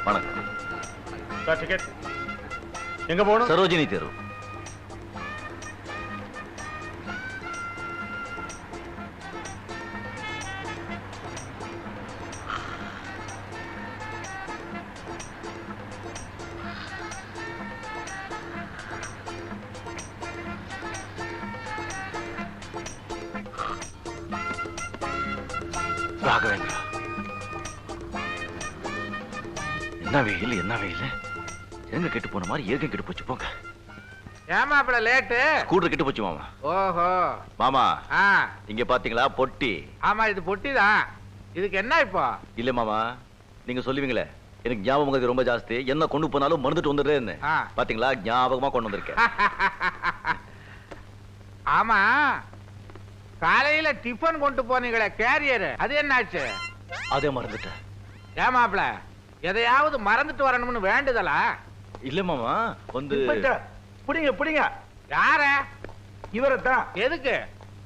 வணக்கம் sir. Ticket எங்க போகணும்? சரோஜினி தெரு. ராகவேந்திரா, என்ன வெயில் என்ன வெயில்! எங்க கெட்டு போன மாதிரி ஏகம் கெட்டு போச்சு. போங்க. ஏமாப்ல லேட்டு. ஸ்கூட்டர் கெட்டு போச்சு மாமா. ஓஹோ மாமா, இங்க பாத்தீங்களா பொட்டி? ஆமா, இது பொட்டிதான். இதுக்கு என்ன இப்போ? இல்ல மாமா, நீங்க சொல்லுவீங்களே எனக்கு ஞாபகம் ரொம்ப ஜாஸ்தி, என்ன கொண்டு போனாலும் மறந்துட்டு வந்துடுறேன்னு. பாத்தீங்களா, ஞாபகமா கொண்டு வந்திருக்கேன். ஆமா, காலையில டிஃபன் கொண்டு போனீங்களே கேரியர், அது என்னாச்சு? அதே மறந்துட்டேன். ஏமாப்ல, எதையாவது மறந்துட்டு வரணும்னு வேண்டுதலா? இல்ல மாமா, வந்து புடிங்க புடிங்க. யார? இவரைத்தான். எதுக்கு?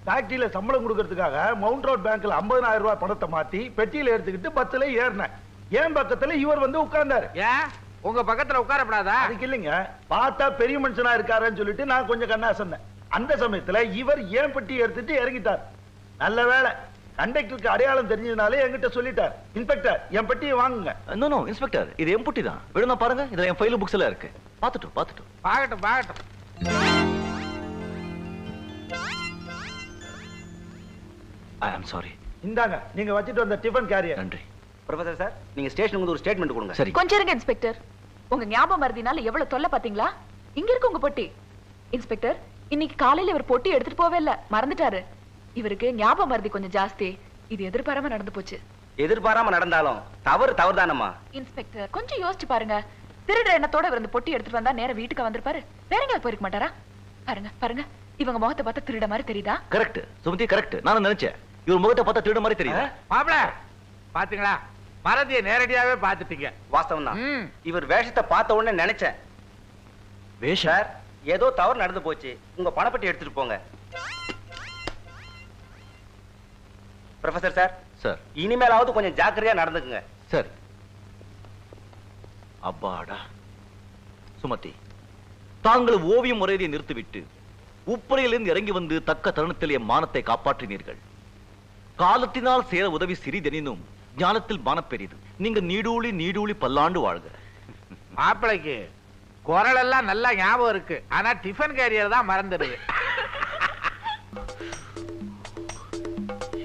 ஃபேக்டரியில சம்பளம் கொடுக்கறதுக்காக மவுண்ட் ரோட் பேங்க்ல 50,000 ரூபாய் பணத்தை மாத்தி பெட்டியில எடுத்துக்கிட்டு பஸ்ல ஏறினேன். ஏன் பக்கத்துல இவர் வந்து உட்கார்ந்தாரு. ஏன் உங்க பக்கத்துல உட்காரப்படாதா? அதுக்கு இல்லைங்க, பார்த்தா பெரிய மனுஷனா இருக்காருன்னு சொல்லிட்டு நான் கொஞ்சம் கண்ணாசன்னேன். அந்த சமயத்துல இவர் ஏன் பெட்டி எடுத்துட்டு இறங்கிட்டார். நல்ல வேளை கண்டக்டருக்கு அடையாளம் தெரிஞ்சதுனாலே என்கிட்ட சொல்லிட்டார், இன்ஸ்பெக்டர் என் பெட்டியை வாங்குங்க. நோ இன்ஸ்பெக்டர், இது என் பெட்டி தான். வேணும்னா பாருங்க, இதுல என் ஃபைல் புக்ஸ் எல்லாம் இருக்கு. பாத்துட்டோம். பாகட்டும். ஐ ஆம் சாரி. இந்தாங்க, நீங்க வச்சிட்டு வந்த டிஃபன் கேரியர். நன்றி. ப்ரொஃபசர் சார், நீங்க ஸ்டேஷனுக்கு வந்து ஒரு ஸ்டேட்மெண்ட் கொடுங்க. சரி. கொஞ்சம் இருங்க இன்ஸ்பெக்டர். உங்க ஞாபகம் மறதினால எவ்வளவு தொல்லை பாத்தீங்களா? இங்க இருக்கு உங்க பொட்டி. இன்ஸ்பெக்டர், இன்னைக்கு காலையில இவர் பொட்டி எடுத்துட்டு போவே இல்ல, மறந்துட்டாரு. இவருக்கு ஞாபகம் மறதி கொஞ்சம் ஜாஸ்தி. இது எதிர்பாராம நடந்து போச்சு. எதிர்பாராம நடந்தாலும் தவறு தவறுதானம்மா. இன்ஸ்பெக்டர், கொஞ்சம் யோசிச்சு பாருங்க. திருடுற எண்ணத்தோட இவர் இந்த பொட்டி எடுத்துட்டு வந்தா நேரா வீட்டுக்கு வந்திருப்பாரு. வேற எங்கேயாவது போயிருக்க மாட்டாரா? பாருங்க, இவங்க முகத்தை பார்த்தா திருட மாதிரி தெரியுதா? Correct Sumathi, correct. நானும் நினைச்சேன் இவர் முகத்தை பார்த்தா திருட மாதிரி தெரியுதா. மாப்ள, பாத்தீங்களா, மறதியை நேரடியாவே பாத்துட்டீங்க. வாஸ்தவம் தான். இவர் வேஷத்தை பார்த்த உடனே நினைச்சேன். வேஷம்? சார், ஏதோ தவறு நடந்து போச்சு. உங்க பணப்பட்டி எடுத்துட்டு போங்க. Professor sir. சார், இனிமேலாவது கொஞ்சம் ஜாக்கிரதையா நடந்துக்குங்க. சரி. அப்பாடா. சுமதி, தாங்கள் ஓவியம் முறையை நிறுத்திவிட்டு உப்பரையிலிருந்து இறங்கி வந்து தக்க தருணத்தில் என் மானத்தை காப்பாற்றினீர்கள். காலத்தினால் சேர உதவி சிறிதெனினும் ஞானத்தில் மானம் பெரியது. நீங்க நீடூழி பல்லாண்டு வாழ்க. மாப்பிளைக்கு குரல் எல்லாம் நல்லா ஞாபகம் இருக்கு, ஆனா டிஃபன் கேரியர் தான் மறந்துடுது.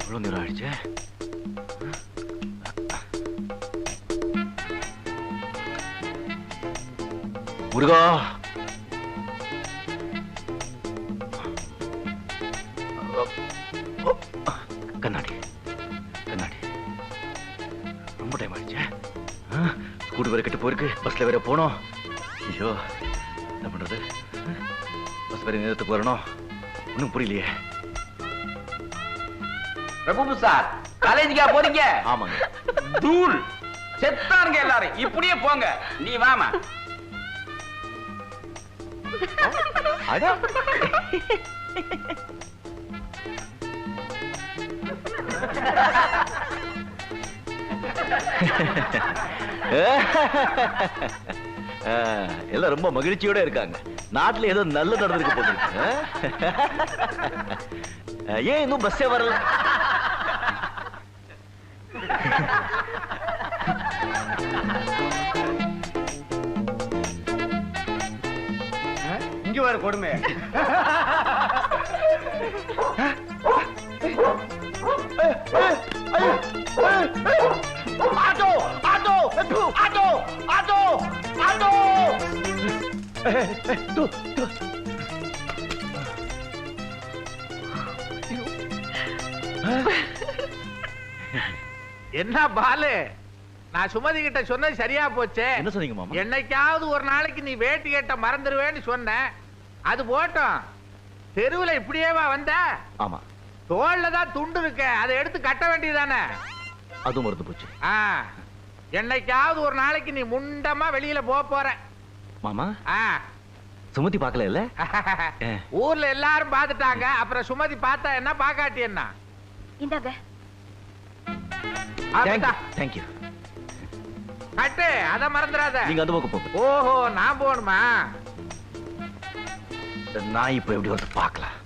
எவ்வளவு நேரம் ஆயிடுச்சு? முருகா, கண்ணாடி ரொம்ப டைம் ஆயிடுச்சு. ஸ்கூட்டர் வேற கெட்டு போயிருக்கு, பஸ்ல வேற போனோம். ஐயோ, என்ன பண்றது? பஸ் வேற நேரத்துக்கு வரணும். ஒன்னும் புரியலையே. பிரபு சார், காலேஜுக்கா போறீங்க? ஆமாங்க. தூள் செத்தானுங்க எல்லாரும். இப்படியே போங்க. நீ வாமா. அடா, எல்லாம் ரொம்ப மகிழ்ச்சியோட இருக்காங்க. நாட்டுல ஏதோ நல்ல நடந்திருக்கு போது. ஏன் இன்னும் பஸ்ஸே வரல? இங்க வர கொடுமை. Auto auto auto auto auto. என்ன பாலு, நான் சுமதி கிட்ட சொன்னது சரியா போச்சு. என்ன சொன்னீங்க மாமா? என்னைக்காவது ஒரு நாளைக்கு நீ வேட்டி கேட்ட மறந்துடுவேன்னு சொன்ன. அது போட்டோம், தெருவுல இப்படியேவா வந்த? ஆமா. தோல்ல தான் துண்டு இருக்க, அதை எடுத்து கட்ட வேண்டியதானே. அதுவும் மறந்து போச்சு. என்னைக்காவது ஒரு நாளைக்கு நீ முண்டமா வெளியில போற. மாமா சுமதி பார்க்கல இல்ல? ஊர்ல எல்லாரும் பாத்துட்டாங்க. அப்புறம் சுமதி பார்த்தா என்ன பாக்காட்டி என்ன? இந்தாங்க. தேங்க்யூ. கட்டு அத மறந்துடாத. நீங்க அந்த பக்கம் போங்க. ஓஹோ நான் போகணுமா? நான் இப்ப எப்படி வந்து பார்க்கலாம்.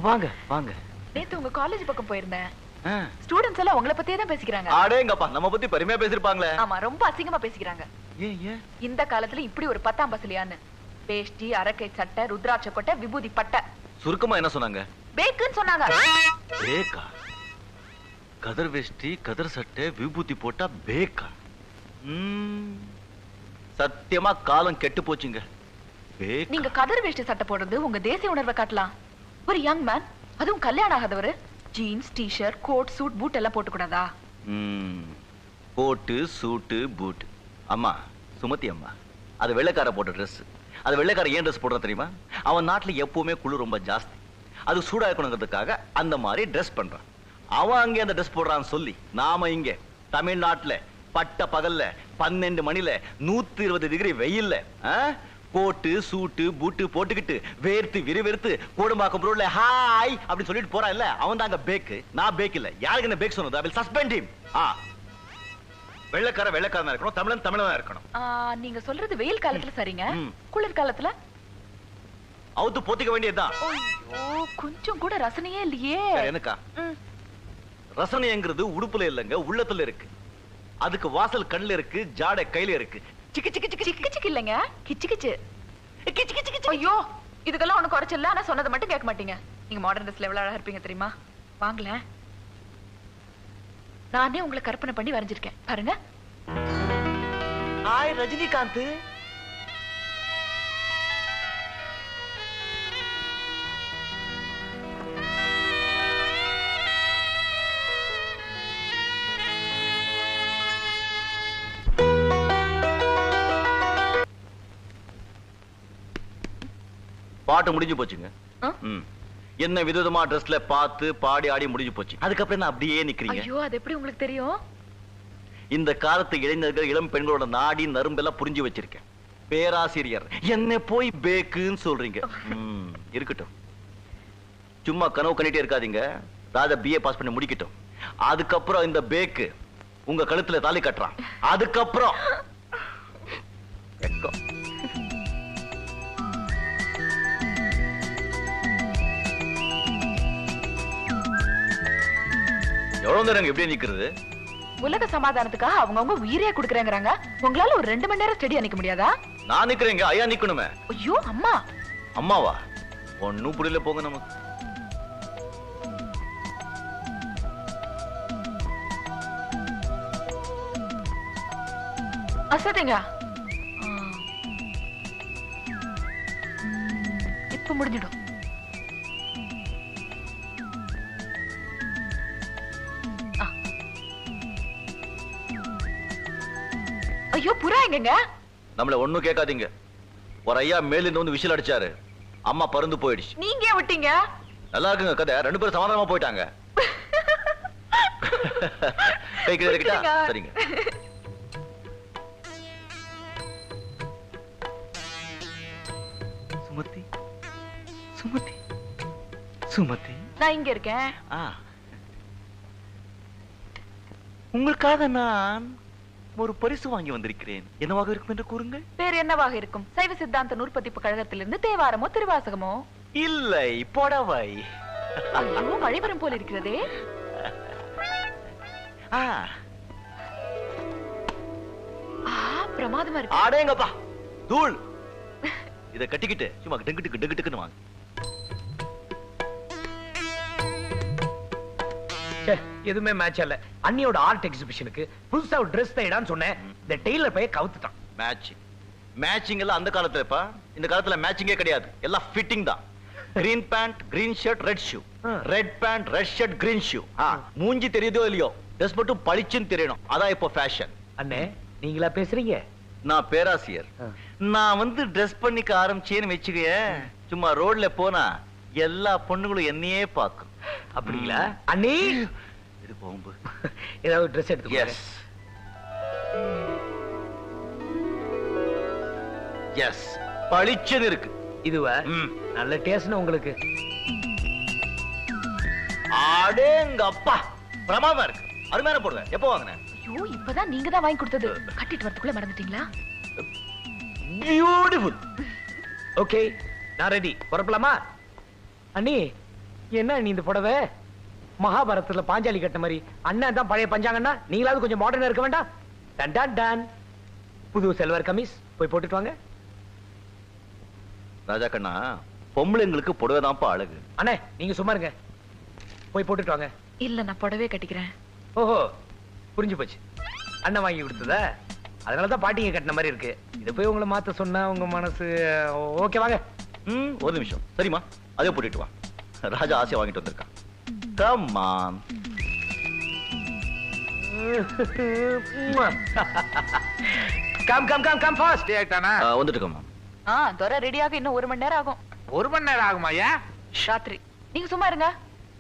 வாங்க வாங்க. நேத்து உங்க காலேஜ் பக்கம் போயிருந்தேன். ஸ்டூடண்ட்ஸ் எல்லாம் உங்களை பத்தியே தான் பேசிக்கிறாங்க. அடேங்கப்பா, நம்ம பத்தி பெருமையா பேசிருப்பாங்களே. ஆமா, ரொம்ப அசிங்கமா பேசிக்கிறாங்க. ஏன் இந்த காலத்துல இப்படி ஒரு 10ஆம் பசலியான்னு வேஷ்டி, அரக்கை சட்டை, ருத்ராட்ச கொட்டை, விபூதி பட்டை. சுருக்கமா என்ன சொன்னாங்க? பேக்குன்னு சொன்னாங்க. பேக்கா? கதர் வேஷ்டி, கதர் சட்டை, விபூதி போட்டா பேக்கா? சத்தியமா காலம் கெட்டு போச்சுங்க. நீங்க கதர் வேஷ்டி சட்டை போடுறது உங்க தேசிய உணர்வை காட்டலாம். ஒரு யங் மேன், அதுவும் கல்யாணம் ஆகாதவரு, jeans, T-shirt, coat, suit, boot எல்லாம் போட்டு கூடாதா? கோட்டு, சூட்டு, பூட். அம்மா சுமதி அம்மா, அது வெள்ளைக்கார போட்ட ட்ரெஸ். அது வெள்ளைக்கார ஏன் ட்ரெஸ் போடுற தெரியுமா? அவன் நாட்டுல எப்பவுமே குளிர் ரொம்ப ஜாஸ்தி. அது சூடா இருக்கணுங்கிறதுக்காக அந்த மாதிரி ட்ரெஸ் பண்றான். அவன் அங்கே அந்த ட்ரெஸ் போடுறான்னு சொல்லி நாம இங்க தமிழ்நாட்டுல பட்ட பகல்ல 12 மணில 120 டிகிரி வெயில்ல கோட்டு, சூட்டு, பூட்டு போட்டுக்கிட்டு வேர்த்து விறுவிறுத்து கோடம்பாக்கம் ரோட்ல ஹாய் அப்படி சொல்லிட்டு போறான் இல்ல, அவன் தாங்க பேக்கு. நான் பேக் இல்ல. யாருக்கு என்ன பேக் சொன்னது? I will suspend him. வெள்ளைக்காரனா இருக்கணும், தமிழனா இருக்கணும். நீங்க சொல்றது வெயில் காலத்துல சரிங்க. குளிர் காலத்துல அவுத்து போத்திக்க வேண்டியதுதான். ஐயோ, கொஞ்சம் கூட ரசனையே இல்லையே. எனக்கா ரசனைங்கிறது உடுப்புல இல்லங்க, உள்ளத்துல இருக்கு. அதுக்கு வாசல் கண்ணுல இருக்கு, ஜாடை கையில இருக்கு. சிக்கு சிக்கு சிக்கு சிக்கு சிக்கு இல்லங்க, கிச்சு கிச்சு கிச்சு கிச்சு கிச்சு. ஐயோ, இதுக்கெல்லாம் ஒண்ணு குறைச்சல. ஆனா சொன்னதை மட்டும் கேட்க மாட்டீங்க. நீங்க மாடர்ன் ட்ரெஸ்ல எவ்வளவு அழகா இருப்பீங்க தெரியுமா? வாங்களேன், நானே உங்களை கற்பனை பண்ணி வரைஞ்சிருக்கேன் பாருங்க. ஹாய் ரஜினிகாந்த். பாட்டு முடிஞ்சு போச்சுங்க. என்ன விதவிதமா ட்ரெஸ்ல பார்த்து பாடி ஆடி முடிஞ்சு போச்சு. அதுக்கப்புறம் என்ன அப்படியே நிக்கிறீங்க? ஐயோ, அது எப்படி உங்களுக்கு தெரியும்? இந்த காலத்து இளைஞர்கள், இளம் பெண்களோட நாடி நரும்பெல்லாம் புரிஞ்சு வச்சிருக்கேன். பேராசிரியர் என்ன போய் பேக்குன்னு சொல்றீங்க. இருக்கட்டும், சும்மா கனவு கண்டிட்டே இருக்காதீங்க. ராஜா BA பாஸ் பண்ணி முடிக்கட்டும். அதுக்கப்புறம் இந்த பேக்கு உங்க கழுத்துல தாலி கட்டுறான். அதுக்கப்புறம் எவ்வளவு நேரம் எப்படியே நிக்கிறது? உலக சமாதானத்துக்காக அவங்கவுங்க உயிரே குடுக்கறாங்கறாங்க. உங்களால ஒரு 2 மணி நேரம் ஸ்டடியா நிக்க முடியாதா? நான் நிக்கிறேங்க, ஐயா நிக்கணுமே. ஐயோ அம்மா. அம்மாவா? ஒண்ணும் புரியல போங்க நமக்கு. அசதிங்க. இப்ப முடிஞ்சிடும். ஐயோ, புறா எங்கங்க? நம்மள ஒண்ணும் கேட்காதீங்க. ஒரு ஐயா மேலிருந்து வந்து விசில் அடிச்சாரு. அம்மா பறந்து போயிடுச்சு. நீங்க ஏன் விட்டீங்க? நல்லா இருக்குங்க கதை. 2 பேரும் சமாதானமா போயிட்டாங்க. சரிங்க. சுமதி, சுமதி, சுமதி, நான் இங்க இருக்கேன். உங்களுக்காக நான் ஒரு பரிசு வாங்கி வந்திருக்கிறேன். என்னவாக இருக்கும் என்று கூறுங்கள். வேறு என்னவாக இருக்கும்? சைவ சித்தாந்த நூற்பதிப்பு கழகத்திலிருந்து தேவாரமோ திருவாசகமோ? இல்லை, புடவை. ஐயோ, மழை வரும் போல இருக்கிறதே. பிரமாதமா இருக்கு. அடேங்கப்பா, தூள். இத கட்டிக்கிட்டு சும்மா டெங்கிட்டு டெங்கிட்டுன்னு வாங்க. எதுவுமே மேட்ச் இல்ல. அண்ணியோட ஆர்ட் எக்ஸிபிஷனுக்கு புதுசா ஒரு Dress தைடான்னு சொன்னேன். இந்த டெய்லர் பைய கவுத்துட்டான். மேட்சிங் எல்லாம் அந்த காலத்துலப்பா. இந்த காலத்துல மேட்சிங்கே கிடையாது. எல்லாம் ஃபிட்டிங் தான். Green pant, green shirt, red shoe. Red pant, red shirt, green shoe. மூஞ்சி தெரியுதோ இல்லையோ, ட்ரெஸ் மட்டும் பளிச்சுன்னு தெரியணும். அதான் இப்போ ஃபேஷன். அண்ணே, நீங்களா பேசுறீங்க? நான் பேராசிரியர். நான் வந்து ட்ரெஸ் பண்ணிக்க ஆரம்பிச்சேன்னு வச்சுக்க, சும்மா ரோட்ல போனா எல்லா பொண்ணுங்களும் என்னையே பார்க்கும். அப்படிங்களா அண்ணி? இது பாம்பு. ஏதாவது ட்ரெஸ் எடுத்து எஸ் எஸ் பளிச்சுன்னு இருக்கு. இதுவா? நல்ல டேஸ்ட்னு உங்களுக்கு. அடேங்கப்பா பிரமாதமா இருக்கு. அருமையான போடுங்க. எப்போ வாங்கினேன்? ஐயோ இப்பதான் நீங்க தான் வாங்கி கொடுத்தது. கட்டிட்டு வரதுக்குள்ள மறந்துட்டீங்களா? பியூட்டிஃபுல். ஓகே நான் ரெடி. புறப்படலாமா? அண்ணி என்ன நீ இந்த புடவை மகாபாரதத்துல பாஞ்சாலி கட்ட மாதிரி அண்ணன் தான் பழைய பஞ்சாங்கன்னா நீங்களாவது கொஞ்சம் மாடர்னா இருக்க வேண்டாம்? Done done done. புது செல்வர் கமிஸ் போய் போட்டுட்டு வாங்க. ராஜா கண்ணா, பொம்பளைங்களுக்கு புடவைதான்ப்பா அழகு. அண்ணே நீங்க சும்மா இருங்க, போய் போட்டுட்டு வாங்க. இல்ல நான் புடவே கட்டிக்கிறேன். ஓஹோ புரிஞ்சு போச்சு. அண்ணன் வாங்கி கொடுத்ததா? அதனாலதான் பாட்டிங்க கட்டின மாதிரி இருக்கு. இதை போய் உங்களை மாத்த சொன்னா உங்க மனசு ஓகே வாங்க. ஒரு நிமிஷம். சரிம்மா, அதே போட்டுட்டு வா. ராஜா ஆசையா வாங்கிட்டு வந்திருக்கான். Come on. Come come come come fast. ஆயிட்டானா? வந்துட்டு கம்மா. துரை ரெடியாக இன்னும் 1 மணி நேரம் ஆகும். 1 மணி நேரம் ஆகுமா? ஏன்? ராத்திரி. நீங்க சும்மா இருங்க.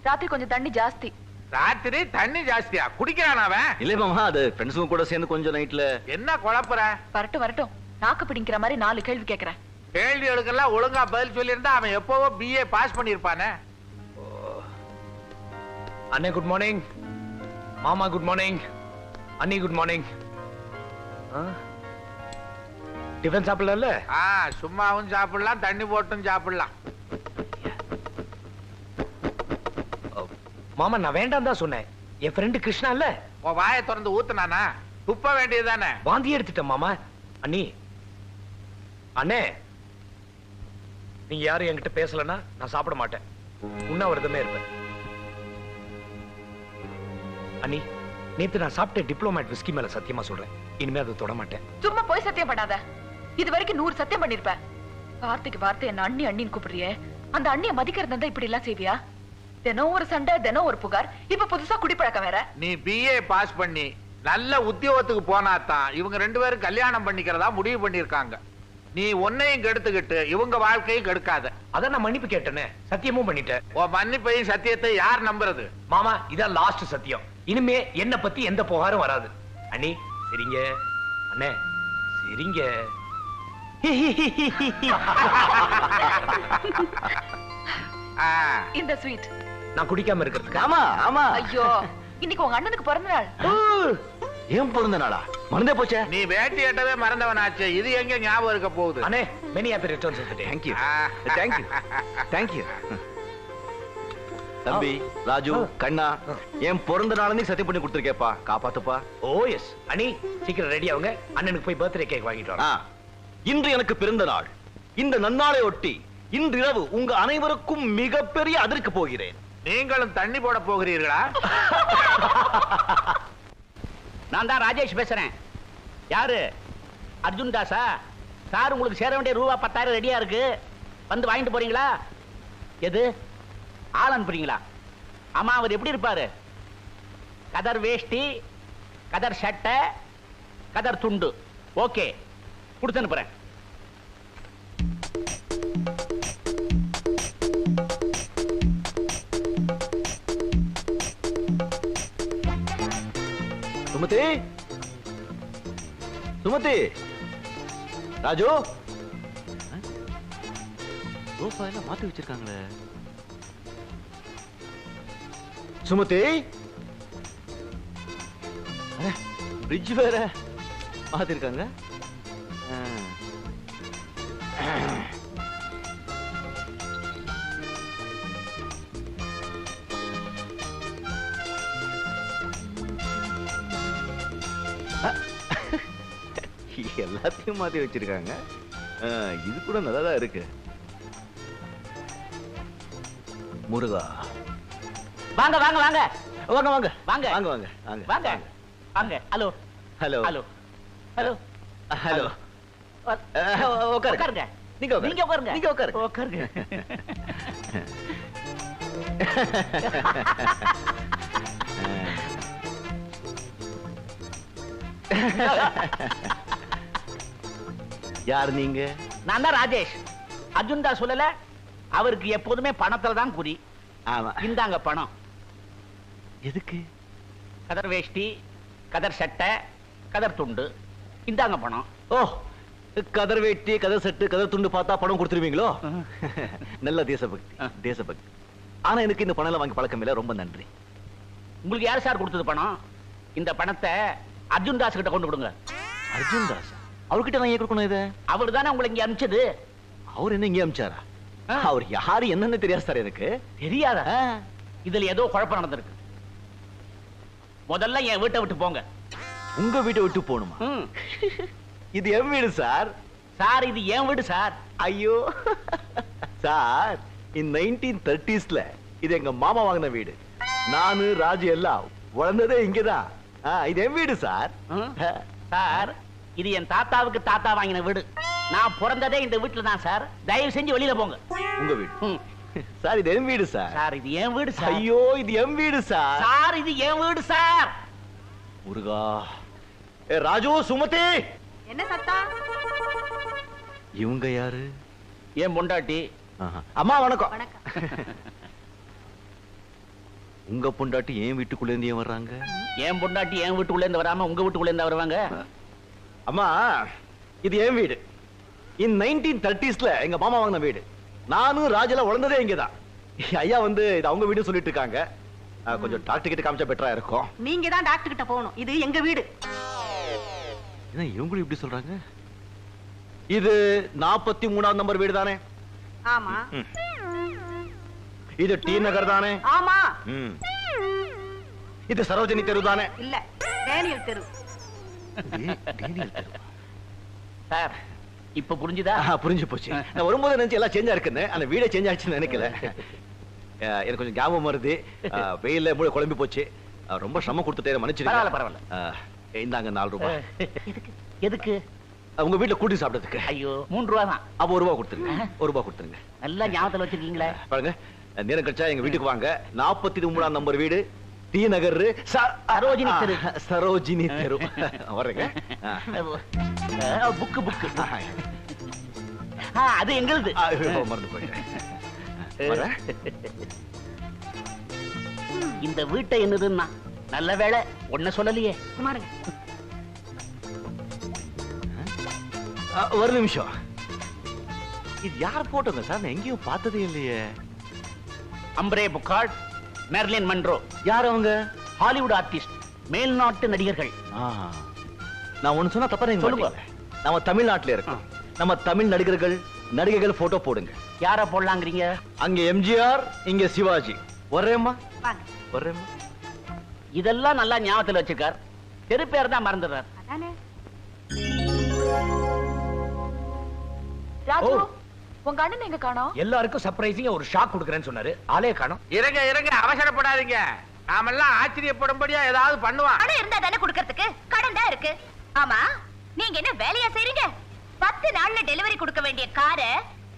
ராத்திரி கொஞ்சம் தண்ணி ஜாஸ்தி. ராத்திரி தண்ணி ஜாஸ்தியா குடிக்கிறான் அவன்? இல்ல மாமா, அது ஃப்ரெண்ட்ஸுங்க கூட சேர்ந்து கொஞ்சம் நைட்ல. என்ன குழப்பற? வரட்டும் வரட்டும். நாக்கு பிடிக்கிற மாதிரி 4 கேள்வி கேக்குறேன். கேள்விகளுக்கெல்லாம் ஒழுங்கா பதில் சொல்லியிருந்தா அவன் எப்பவோ BA பாஸ் பண்ணிருப்பானே. அண்ணே குட் மார்னிங். மாமா குட் மார்னிங். அண்ணி குட் மார்னிங். டிஃபன் சாப்பிடல? சும்மாவும் சாப்பிடலாம், தண்ணி போட்டும் சாப்பிடலாம். மாமா நான் வேண்டாம் தான் சொன்னேன். என் ஃப்ரெண்டு கிருஷ்ணா இல்ல, உன் வாயை திறந்து ஊத்துனானா? துப்ப வேண்டியதுதானே? வாந்தி எடுத்துட்டேன் மாமா. அண்ணி அண்ணே நீங்க யாரும் என்கிட்ட பேசலன்னா நான் சாப்பிட மாட்டேன். உண்ணாவிரதமே இருப்பேன். அண்ணி நேத்து நான் சாப்பிட்ட டிப்ளோமேட் விஸ்கி மேல சத்தியமா சொல்றேன், இனிமே அதை தொட மாட்டேன். சும்மா போய் சத்தியம் பண்ணாத. இது வரைக்கும் 100 சத்தியம் பண்ணிருப்பேன். வார்த்தைக்கு வார்த்தை என்ன அண்ணி அண்ணின்னு கூப்பிடுறியே, அந்த அண்ணிய மதிக்கிறதா இப்படி எல்லாம் செய்வியா? தினம் ஒரு சண்டை, தினம் ஒரு புகார், இப்ப புதுசா குடிப்பழக்கம் வேற. நீ BA பாஸ் பண்ணி நல்ல உத்தியோகத்துக்கு போனாதான் இவங்க 2 பேரும் கல்யாணம் பண்ணிக்கிறதா முடிவு பண்ணிருக்காங்க. நீ உன்னையும் கெடுத்துக்கிட்டு இவங்க வாழ்க்கையும் கெடுக்காத. அதான் நான் மன்னிப்பு கேட்டேனே, சத்தியமும் பண்ணிட்டேன். உன் மன்னிப்பையும் சத்தியத்தை யார் நம்புறது? மாமா இதான் லாஸ்ட் சத்தியம். இனிமே என்ன பத்தி எந்த புகாரும் வராது. அண்ணி சரிங்க. அண்ணே சரிங்க. இந்த ஸ்வீட் நான் குடிக்காம இருக்கிறதுக்கு. ஆமா ஆமா. ஐயோ இன்னைக்கு உங்க அண்ணனுக்கு பிறந்த நாள். ஏன் பிறந்த நாளா? மறந்தே போச்சே. நீ வேட்டி எட்டவே மறந்தவனாச்சு, இது எங்க ஞாபகம் இருக்க போகுது? அண்ணே many happy returns of the day. Thank you thank you thank you. தம்பி ராஜு கண்ணா, என் பிறந்த நாள் நீ சத்தியம் பண்ணி கொடுத்துருக்கேப்பா, காப்பாத்துப்பா. ஓ எஸ். அண்ணி சீக்கிரம் ரெடி ஆகுங்க, அண்ணனுக்கு போய் பர்த்டே கேக் வாங்கிட்டு வரோம். இன்று எனக்கு பிறந்த நாள். இந்த நன்னாளை ஒட்டி இன்றிரவு உங்க அனைவருக்கும் மிகப்பெரிய அதிர்க்க போகிறேன். நீங்களும் தண்ணி போட போகிறீர்களா? நான் தான் ராஜேஷ் பேசுறேன். யாரு? அர்ஜுன் தாஸா? சார் உங்களுக்கு சேர வேண்டிய ரூபா 10,000 ரெடியா இருக்கு, வந்து வாங்கிட்டு போறீங்களா? எது ஆள் அனுப்புறீங்களா? ஆமா, அவர் எப்படி இருப்பாரு? கதர் வேஷ்டி, கதர் சட்டை, கதர் துண்டு. ஓகே, கொடுத்து அனுப்புறேன். சுமதி சுமதி ராஜு, சோஃபா எல்லாம் மாத்தி வச்சிருக்காங்களே. சுமதி பிரிட்ஜ் வேற மாத்திருக்காங்க. எல்லாத்தையும் மாத்தி வச்சிருக்காங்க. இது கூட நல்லாதான் இருக்கு. முருகா வாங்க வாங்க வாங்க வாங்க வாங்க வாங்க வாங்க வாங்க வாங்க வாங்க வாங்க. Hello hello hello hello hello. உட்காருங்க. நீங்க உட்காருங்க. நீங்க உட்காருங்க. உட்காருங்க. யார் நீங்க? நான் தான் ராஜேஷ். அர்ஜுன் தாஸ் சொல்லல, அவருக்கு எப்போதுமே பணத்துல தான் குறி. ஆமா. இந்தாங்க பணம். எதுக்கு? கதர் வேஷ்டி, கதர் சட்டை, கதர் துண்டு. இந்தாங்க பணம். ஓ, கதர் வேட்டி, கதர் செட்டு, கதர் துண்டு பார்த்தா பணம் கொடுத்துருவீங்களோ? நல்ல தேசபக்தி, தேசபக்தி. ஆனா எனக்கு இந்த பணம் எல்லாம் வாங்கி பழக்கம் இல்ல. ரொம்ப நன்றி. உங்களுக்கு யார் சார் கொடுத்தது பணம்? இந்த பணத்தை அர்ஜுன் தாஸ் கிட்ட கொண்டு கொடுங்க. அர்ஜுன் தாஸ்? அவர்கிட்ட நான் ஏன் கொடுக்கணும் இதை? அவர் தானே உங்களை இங்க அனுப்பிச்சது. அவர் என்ன இங்கே அனுப்பிச்சாரா? அவர் யாரு என்னன்னு தெரியாது சார் எனக்கு. தெரியாதா? இதுல ஏதோ குழப்பம் நடந்திருக்கு. முதல்ல என் வீட்டை விட்டு போங்க. உங்க வீட்டை விட்டு போகணுமா? இது என் வீடு சார். சார் இது என் வீடு சார். ஐயோ சார், இந்த 1930sல இது எங்க மாமா வாங்கின வீடு. நானு ராஜு எல்லாம் வளர்ந்ததே இங்கதான். இது என் வீடு சார். சார் இது என் தாத்தாவுக்கு தாத்தா வாங்கின வீடு. நான் பிறந்ததே இந்த வீட்டுல தான் சார். தயவு செஞ்சு வெளியில போங்க. உங்க வீடு சார்? இது என் வீடு சார். சார் இது என் வீடு சார். ஐயோ இது என் வீடு சார். சார் இது என் வீடு சார். முருகா. ராஜு, சுமதி. என்ன சத்தா? இவங்க யாரு? ஏன் பொண்டாட்டி. அம்மா வணக்கம். உங்க பொண்டாட்டி ஏன் வீட்டுக்குள்ள இருந்து ஏன் வர்றாங்க? ஏன் பொண்டாட்டி என் வீட்டுக்குள்ள இருந்து வராம உங்க வீட்டுக்குள்ள இருந்து வருவாங்க? அம்மா இது என் வீடு. இந்த 1930sல எங்க மாமா வாங்கின வீடு. நானும் ராஜல வளர்ந்ததே இங்கதான். ஐயா வந்து இது அவங்க வீடு சொல்லிட்டு இருக்காங்க. கொஞ்சம் டாக்டர் கிட்ட காமிச்சா பெட்டரா இருக்கும். நீங்க தான் டாக்டர் கிட்ட போகணும். இது எங்க வீடு. என்ன இவங்களும் இப்படி சொல்றாங்க? இது 43ஆம் நம்பர் வீடு தானே? ஆமா. இது டி நகர் தானே? ஆமா. இது சரோஜினி தெரு தானே? இல்ல, டேனியல் தெரு. டேனியல் தெரு. சார் இப்ப புரிஞ்சுதா? புரிஞ்சு போச்சு. நான் வரும்போது நினைச்சு எல்லாம் சேஞ்ச் இருக்குன்னு, அந்த வீடே சேஞ்ச் ஆச்சுன்னு நினைக்கல. எனக்கு கொஞ்சம் ஞாபகம் வருது. வெயில்ல மூளை குழம்பி போச்சு. ரொம்ப சிரமம் கொடுத்துட்டே, மன்னிச்சிடுங்க. பரவாயில்ல. இந்தாங்க 4 ரூபாய். எதுக்கு? எதுக்கு? உங்க வீட்டுல கூட்டி சாப்பிட்டதுக்கு. ஐயோ 3 ரூபா தான். அப்ப 1 ரூபாய் கொடுத்துருங்க. 1 ரூபாய் கொடுத்துருங்க. நல்லா ஞாபகத்துல வச்சிருக்கீங்களே. பாருங்க, நேரம் கிடைச்சா எங்க வீட்டுக்கு வாங்க. 43ஆம் நம்பர் வீடு, டி நகர், சரோஜினி தெரு. சரோஜினி தெரு. வர்றேங்க. Book book. அது எங்களுது. மறந்து போயிட்டேன். இந்த வீட்டை என்னதுன்னா நல்ல வேளை ஒன்ன சொல்லலையே. குமாருங்க. ஒரு நிமிஷம். இது யார் போட்டோங்க சார்? நான் எங்கேயும் பார்த்ததே இல்லையே. அம்ரே புக்கார்ட், மெர்லின் மன்ரோ. யார் அவங்க? ஹாலிவுட் ஆர்டிஸ்ட், மேல்நாட்டு நடிகர்கள். நான் ஒண்ணு சொன்னா தப்பா நீங்க சொல்லுங்க. நம்ம தமிழ்நாட்டுல இருக்கோம். நம்ம தமிழ் நடிகர்கள் நடிகைகள் போட்டோ போடுங்க. யார போடலாங்கிறீங்க? அங்க எம்ஜிஆர், இங்க சிவாஜி. ஒரேம்மா வாங்க. ஒரேம்மா. இதெல்லாம் நல்லா ஞாபகத்துல வச்சிருக்கார். தெரு பேர் தான் மறந்துடுறார். அதானே. ராஜு, உங்க அண்ணன் எங்க காணோம்? எல்லாருக்கும் சர்ப்ரைசிங்கா ஒரு ஷாக் கொடுக்கறேன்னு சொன்னாரு. ஆளே காணோம். இருங்க இருங்க, அவசரப்படாதீங்க. நாமெல்லாம் ஆச்சரியப்படும்படியா ஏதாவது பண்ணுவான். பணம் இருந்தா தானே கொடுக்கறதுக்கு. கடன் தான் இருக்கு. ஆமா, நீங்க என்ன வேலையா செய்றீங்க? 10 நாள்ல டெலிவரி கொடுக்க வேண்டிய காரை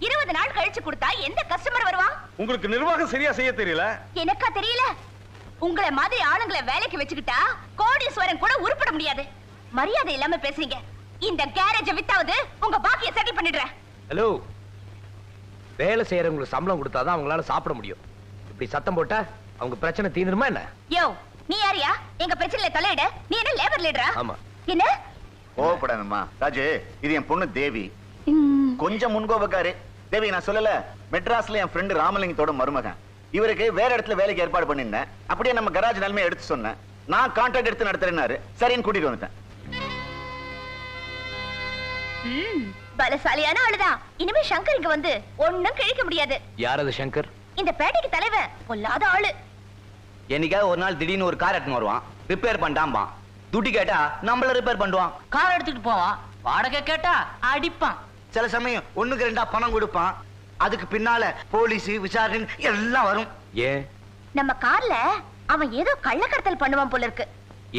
20 நாள் கழிச்சு கொடுத்தா எந்த கஸ்டமர் வருவான்? உங்களுக்கு நிர்வாகம் சரியா செய்ய தெரியல. எனக்கா தெரியல? உங்களை மாதிரி ஆளுங்களை வேலைக்கு வச்சுக்கிட்டா கோடீஸ்வரன் கூட உருப்பட முடியாது. மரியாதை இல்லாம பேசுறீங்க. இந்த கேரேஜ் வித்தாவது உங்க பாக்கிய செட்டில் பண்ணிடுறேன். ஹலோ, வேலை செய்யறவங்களுக்கு சம்பளம் கொடுத்தாதான் அவங்களால சாப்பிட முடியும். இப்படி சத்தம் போட்டா அவங்க பிரச்சனை தீந்துருமா என்ன? யோ, நீ யாரியா எங்க பிரச்சனையில தலையிட? நீ என்ன லேபர் லீடரா? ஆமா. என்ன? கோவப்படாதம்மா ராஜு, இது என் பொண்ணு தேவி. கொஞ்சம் முன்கோபக்காரு. தேவி, நான் சொல்லல, மெட்ராஸ்ல என் ஃப்ரெண்டு ராமலிங்கத்தோட மருமகன். இவருக்கு வேற இடத்துல வேலைக்கு ஏற்பாடு பண்ணிருந்தேன். அப்படியே நம்ம கராஜ் நிலைமையை எடுத்து சொன்னேன். நான் கான்ட்ராக்ட் எடுத்து நடத்துறேன்னாரு. சரின்னு கூட்டிட்டு வந்துட்டேன். பலசாலியான ஆளுதான். இனிமே சங்கர் இங்க வந்து ஒண்ணும் கிழிக்க முடியாது. யார் அது சங்கர்? இந்த பேட்டைக்கு தலைவன். பொல்லாத ஆளு. என்னைக்காவது ஒரு நாள் திடீர்னு ஒரு கார் எடுத்துன்னு வருவான். ரிப்பேர் பண்ணிட்டான்பா. துட்டி கேட்டா நம்மள ரிப்பேர் பண்ணுவான். கார் எடுத்துட்டு போவான். வாடகை கேட்டா அடிப்பான். சில சமயம் 1க்கு 2 பணம் கொடுப்பான். அதுக்கு பின்னால போலீஸ் விசாரணை எல்லாம் வரும். ஏன்? நம்ம கார்ல அவன் ஏதோ கள்ளக்கடத்தல் பண்ணுவான் போல இருக்கு.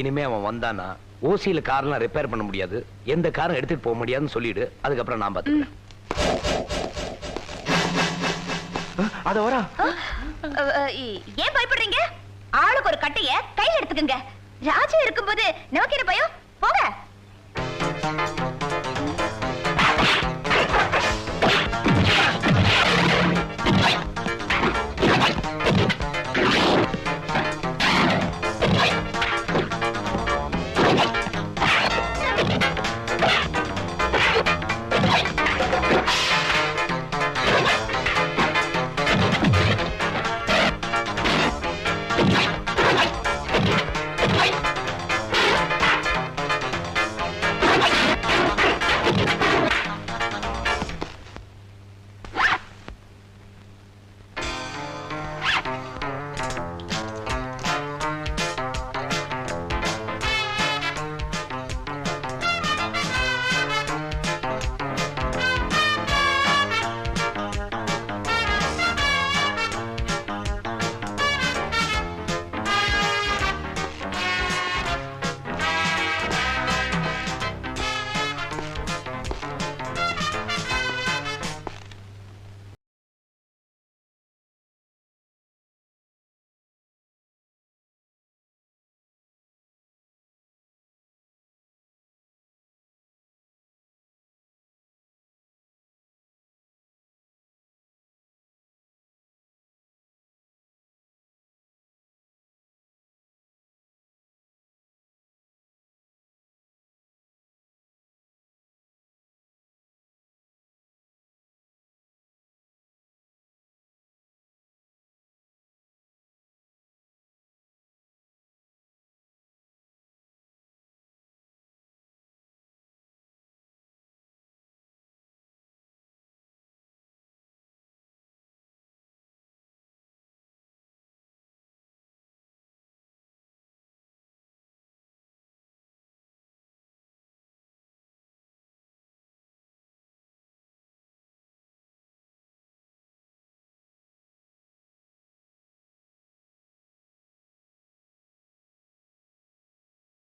இனிமே அவன் வந்தானா ஓசியில கார்லாம் ரிப்பேர் பண்ண முடியாது, எந்த காரும் எடுத்துட்டு போக முடியாதுன்னு சொல்லிடு. அதுக்கப்புறம் நான் பாத்துக்கிறேன். அத வரா. ஏன் பயப்படுறீங்க? ஆளுக்கு ஒரு கட்டைய கையில எடுத்துக்கங்க. ராஜா இருக்கும்போது நமக்கு என்ன பயம்? போங்க.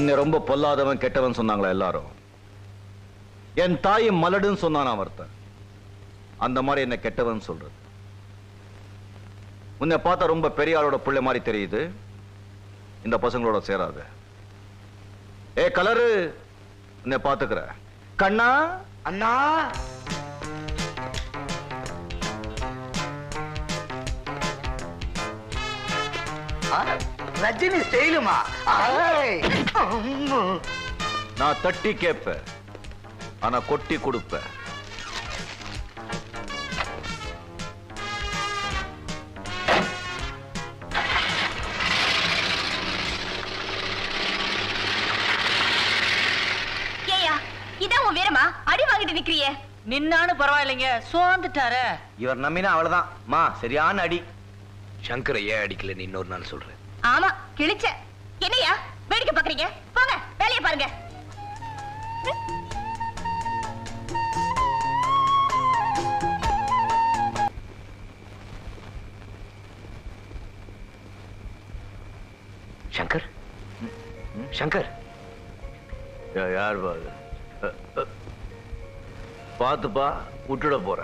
என்ன ரொம்ப பொல்லாதவன் கெட்டவன் சொன்னாங்களா எல்லாரும்? என் தாய் மலடுன்னு சொன்னான் ஒருத்தன். அந்த மாதிரி என்ன கெட்டவன் சொல்றது. உன்னை பார்த்தா ரொம்ப பெரிய ஆளோட பிள்ளை மாதிரி தெரியுது. இந்த பசங்களோட சேராத. ஏ கலரு, உன்னை பாத்துக்கிற. கண்ணா அண்ணா ரஜினி ஸ்டைலுமா? நான் தட்டி கேட்பேன், ஆனா கொட்டி கொடுப்பேன். இதான் உன் வீரமா? அடி வாங்கிட்டு நிக்கிறியே. நின்னானு பரவாயில்லைங்க, சோர்ந்துட்டாரு. இவர் நம்பினா அவ்வளவுதான். மா சரியான அடி. சங்கர ஏன் அடிக்கல நீ இன்னொரு நாள் சொல்றேன். ஆமா கிழிச்ச. என்னையா வேடிக்கை பாக்குறீங்க? போங்க வேலையை பாருங்க. சங்கர், சங்கர். யார் பாரு? பாத்துப்பா, விட்டுட போற.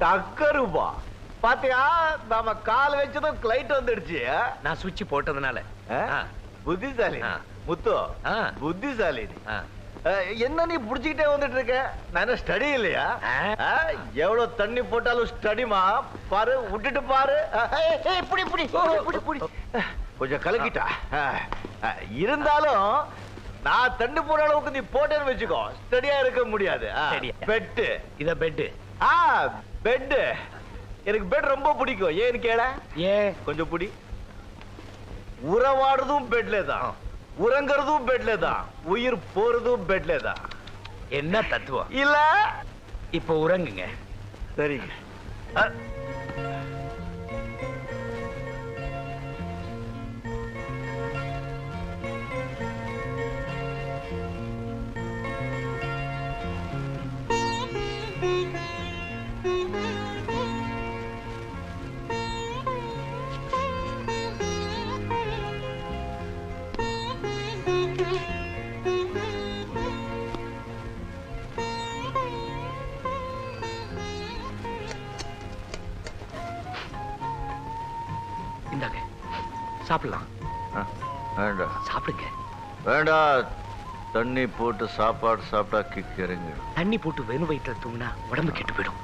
டக்கருப்பா, பாத்தியா? நாம கால் வச்சதும் கிளைட் வந்துடுச்சு. நான் சுவிட்ச் போட்டதுனால. புத்திசாலி முத்து, புத்திசாலி. என்ன நீ புடிச்சுக்கிட்டே வந்துட்டு இருக்க? நான் ஸ்டடி இல்லையா? எவ்வளவு தண்ணி போட்டாலும் ஸ்டடிமா. பாரு, விட்டுட்டு பாரு. கொஞ்சம் கலக்கிட்டா. இருந்தாலும் நான் தண்ணி போற அளவுக்கு நீ போட்டேன்னு வச்சுக்கோ, ஸ்டடியா இருக்க முடியாது. பெட்டு, இத பெட்டு. பெட். எனக்கு பெட் ரொம்ப பிடிக்கும். ஏன்னு கேள? ஏன்? கொஞ்சம் பிடி. உறவாடுறதும் பெட்ல தான், உறங்குறதும் பெட்ல தான், உயிர் போறதும் பெட்ல தான். என்ன தத்துவம் இல்ல? இப்ப உறங்குங்க. சரிங்க. சாப்பிடலாம். வேண்டாம், சாப்பிடுங்க. வேண்டாம். தண்ணி போட்டு சாப்பாடு சாப்பிட்டா கிக் இறங்கு. தண்ணி போட்டு வெறும் வயிற்றுல தூங்கினா உடம்பு கெட்டு போயிடும்.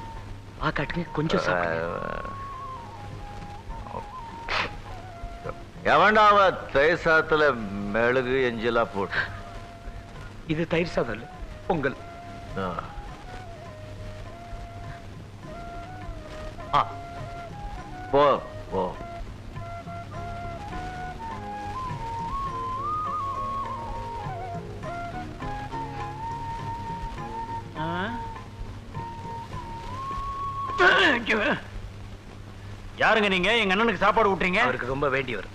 காட்டுங்க, கொஞ்சம் எவன்டாவ தயிர் சாதத்துல மெழுகு எஞ்சலா போட்டு. இது தயிர் சாதம் இல்ல, பொங்கல். போ போ. யாருங்க நீங்க? எங்க அண்ணனுக்கு சாப்பாடு ஊட்டுறீங்க? அவருக்கு ரொம்ப வேண்டியவர்.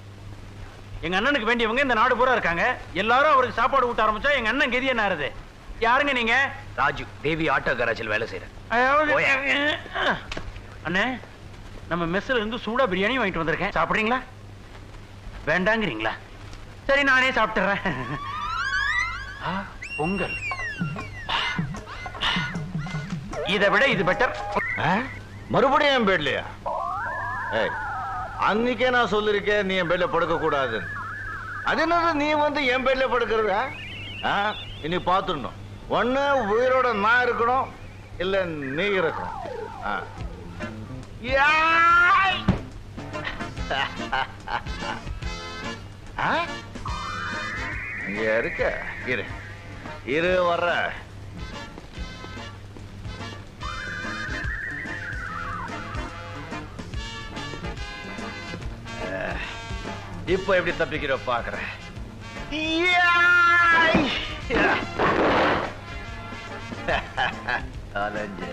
எங்க அண்ணனுக்கு வேண்டியவங்க இந்த நாடு பூரா இருக்காங்க. எல்லாரும் அவருக்கு சாப்பாடு ஊட்ட ஆரம்பிச்சா எங்க அண்ணன் கெதி என்ன ஆறுது? யாருங்க நீங்க? ராஜு, தேவி ஆட்டோ கராஜில் வேலை செய்யறேன். அண்ணே, நம்ம மெஸ்ல இருந்து சூடா பிரியாணி வாங்கிட்டு வந்திருக்கேன். சாப்பிடுறீங்களா? வேண்டாங்கிறீங்களா? சரி, நானே சாப்பிட்டுறேன். பொங்கல். இதை விட இது பெட்டர். மறுபடியும் என் பெட்லயா? அன்னைக்கே நான் சொல்லிருக்கேன் நீ என் பெட்ல படுக்க கூடாது. அது என்னது நீ வந்து என் பெட்ல படுக்கிறத? இனி பாத்துடணும். ஒண்ணு உயிரோட நான் இருக்கணும், இல்ல நீ இருக்கணும். இங்க இருக்க. இரு இரு, வர்ற. இப்ப எப்படி தப்பிக்கிற பாக்குறேன். அலஞ்சு.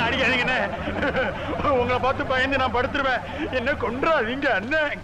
அடிக்காதீங்கண்ணே, உங்களை பார்த்து பயந்து நான் படுத்துருவேன். என்ன கொன்றாதீங்க அண்ணன்.